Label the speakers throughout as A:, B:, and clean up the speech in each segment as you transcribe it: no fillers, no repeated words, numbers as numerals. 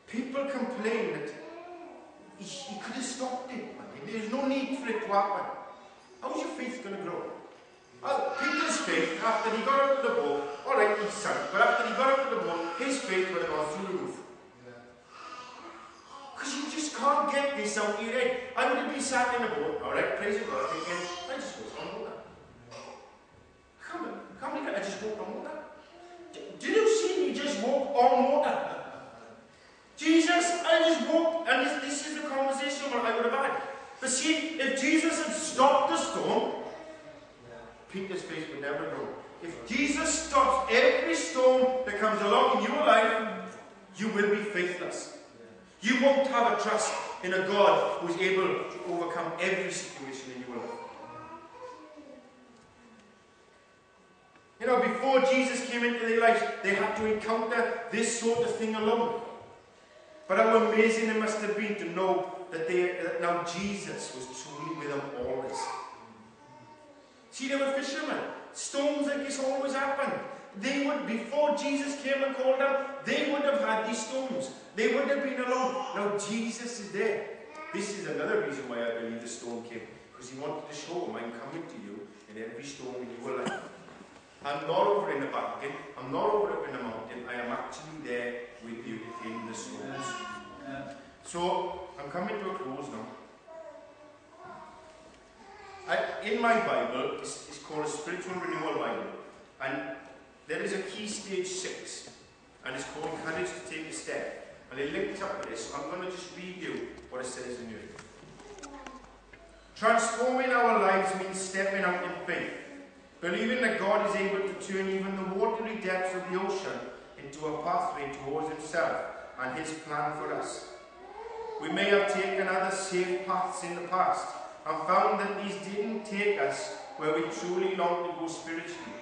A: People complain that he could have stopped it. There's no need for it to happen. How's your faith going to grow? Well, Peter's faith, after he got out of the boat, alright, he sank, but after he got out of the boat, his faith would have gone through the roof. Because you just can't get this out of your head. I would have been sat in the boat, alright, praise God, thinking, I just walked on water. Come on, I just walked on water. Did you see me just walk on water? Jesus, I just walked, and this is the conversation that I would have had. But see, if Jesus had stopped the storm, Peter's faith would never grow. If Jesus stops every storm that comes along in your life, you will be faithless. You won't have a trust in a God who's able to overcome every situation in your life. You know, before Jesus came into their lives, they had to encounter this sort of thing alone. But how amazing it must have been to know that now Jesus was truly with them always. See, they were fishermen. Storms like this always happened. They would, before Jesus came and called them, they would have had these storms. They would have been alone. Now Jesus is there. This is another reason why I believe the storm came. Because he wanted to show them, I'm coming to you in every storm in your life. I'm not over in the balcony. I'm not over up in the mountain. I am actually there with you in the storms. So, I'm coming to a close now. In my Bible, it's called a Spiritual Renewal Bible. And there is a key stage 6. And it's called Courage to Take a Step. And it links up with this. So I'm going to just read you what it says in here. Transforming our lives means stepping out in faith. Believing that God is able to turn even the watery depths of the ocean into a pathway towards himself and his plan for us. We may have taken other safe paths in the past and found that these didn't take us where we truly long to go spiritually.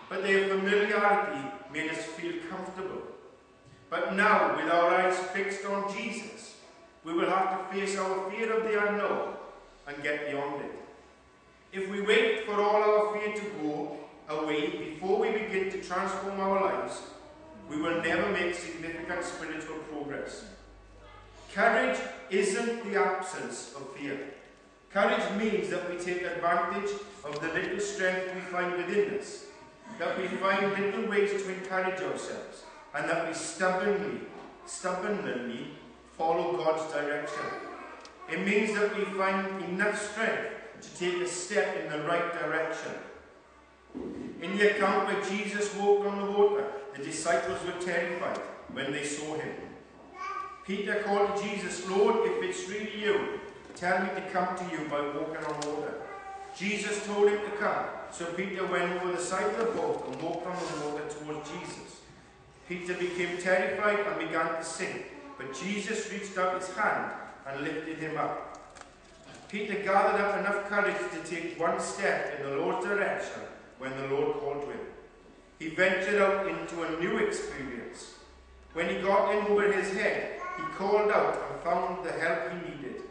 A: But their familiarity made us feel comfortable. But now, with our eyes fixed on Jesus, we will have to face our fear of the unknown and get beyond it. If we wait for all our fear to go away before we begin to transform our lives, we will never make significant spiritual progress. Courage isn't the absence of fear. Courage means that we take advantage of the little strength we find within us, that we find little ways to encourage ourselves, and that we stubbornly follow God's direction. It means that we find enough strength to take a step in the right direction. In the account where Jesus walked on the water, the disciples were terrified when they saw him. Peter called to Jesus, Lord, if it's really you, tell me to come to you by walking on water. Jesus told him to come, so Peter went over the side of the boat and walked on the water towards Jesus. Peter became terrified and began to sink, but Jesus reached out his hand and lifted him up. Peter gathered up enough courage to take one step in the Lord's direction when the Lord called to him. He ventured out into a new experience. When he got in over his head, he called out and found the help he needed.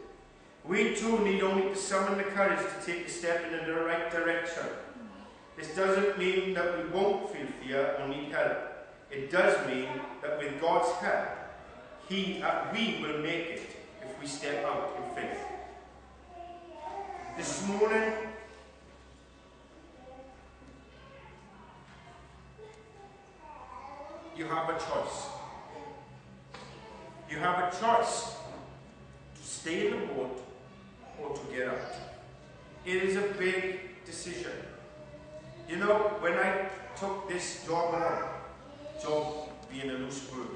A: We too need only to summon the courage to take a step in the right direction. This doesn't mean that we won't feel fear or need help. It does mean that with God's help, we will make it if we step out in faith. This morning, you have a choice. You have a choice to stay in the boat or to get out. It is a big decision. You know, when I took this job on, job being a loose word,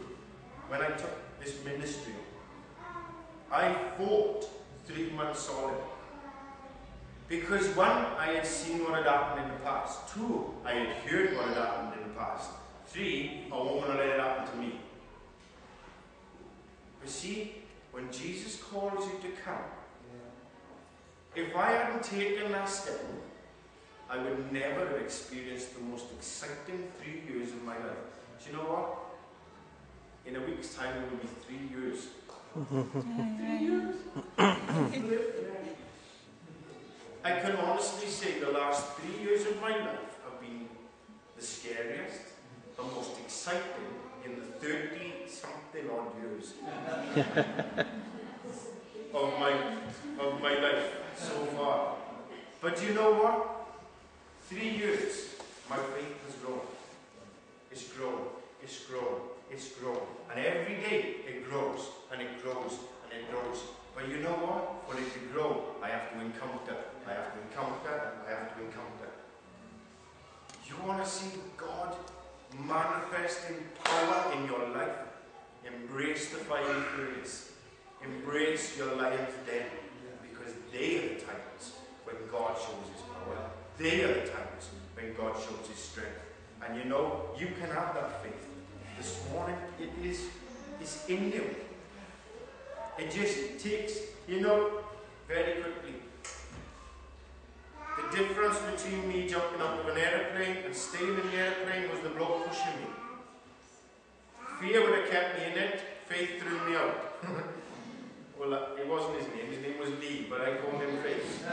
A: when I took this ministry, I fought 3 months solid. Because 1, I had seen what had happened in the past. 2, I had heard what had happened in the past. 3, I won't want to let it happen to me. But see, when Jesus calls you to come, if I hadn't taken that step, I would never have experienced the most exciting 3 years of my life. Do you know what? In a week's time, it will be 3 years. 3 years? I can honestly say the last 3 years of my life have been the scariest, the most exciting, in the 30-something odd years of my life so far. But you know what? 3 years, my faith has grown. It's grown, it's grown, it's grown. And every day it grows, and it grows, and it grows. But you know what? For it to grow, I have to encounter, I have to encounter, I have to encounter. You want to see God manifesting power in your life? Embrace the fiery furnace. Embrace your lion's den. Because they are the times when God shows his power. They are the times when God shows his strength. And you know, you can have that faith. This morning, it's in you. It just takes, you know, very quickly. The difference between me jumping out of an aeroplane and staying in the aeroplane was the bloke pushing me. Fear would have kept me in it, faith threw me out. Well, it wasn't his name was Lee, but I called him Faith.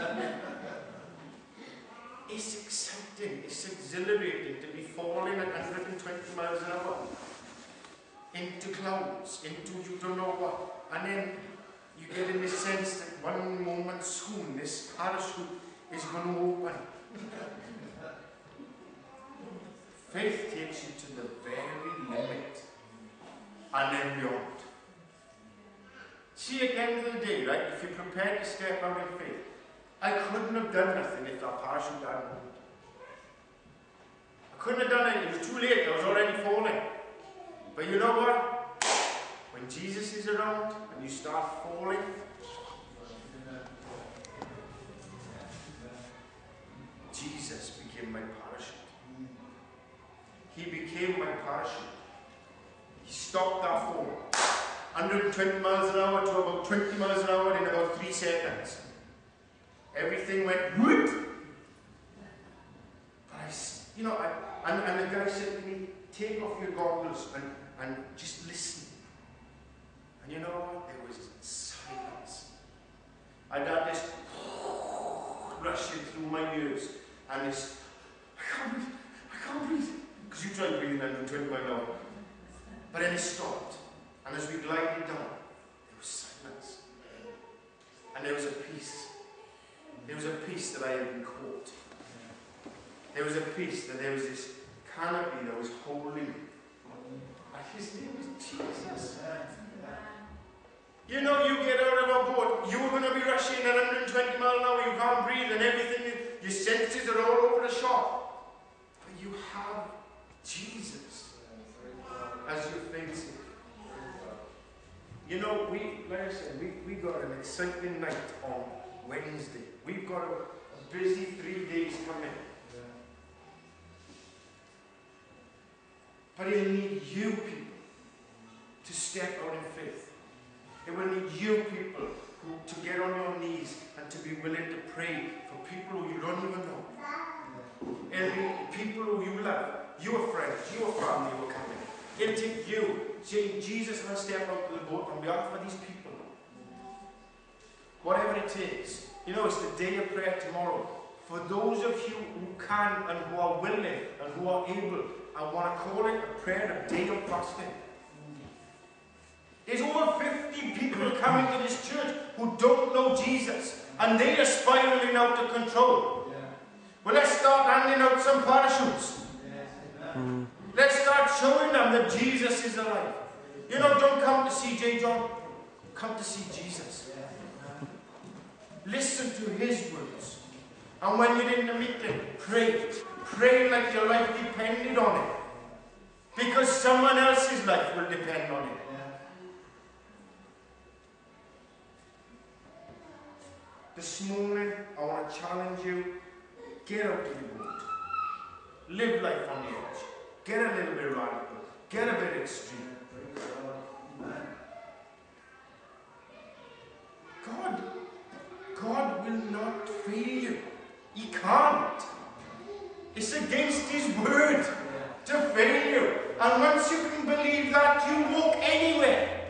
A: It's exciting, it's exhilarating to be falling at 120 miles an hour into clouds, into you don't know what, and then you get in this sense that one moment soon this parachute is going to open. Faith takes you to the very limit and then beyond. See, at the end of the day, right, if you're prepared to step out in faith, I couldn't have done nothing if that parachute hadn't moved. I couldn't have done it. It was too late. I was already falling. But you know what? When Jesus is around and you start falling, Jesus became my parachute. He became my parachute. He stopped that fall. 120 miles an hour to about 20 miles an hour in about 3 seconds. Everything went whoop. But and the guy said to me, take off your goggles and just listen. And you know what? There was silence. I got this rushing through my ears, and this, I can't breathe. Because you tried breathing 120 miles an hour. But then it stopped. And as we glided down, there was silence. And there was a peace. There was a peace that I had been caught. There was a peace that there was this canopy that was holding me. And his name was Jesus. You know, you get out of a boat, you're going to be rushing at 120 miles an hour, you can't breathe and everything, your senses are all over the shop. But you have Jesus as your faith. You know, like I said, we got an exciting night on Wednesday. We've got a busy 3 days coming. But it'll need you people to step out in faith. It will need you people to get on your knees and to be willing to pray for people who you don't even know. It'll be people who you love, your friends, your family who are coming. It'll take you saying, Jesus, I'll step out to the boat on behalf of these people. Whatever it takes. You know, it's the day of prayer tomorrow. For those of you who can and who are willing and who are able, I want to call it a prayer of day of fasting. There's over 50 people coming to this church who don't know Jesus, and they are spiraling out of control. Yeah. Well, let's start handing out some parachutes. Yes. Let's start showing them that Jesus is alive. You know, don't come to see J. John. Come to see Jesus. Listen to his words. And when you're in the meeting, pray. Pray like your life depended on it. Because someone else's life will depend on it. This morning, I want to challenge you. Get out of the boat. Live life on the edge. Get a little bit radical. Get a bit extreme. God will not fail you. He can't. It's against his word to fail you. And once you can believe that, you walk anywhere.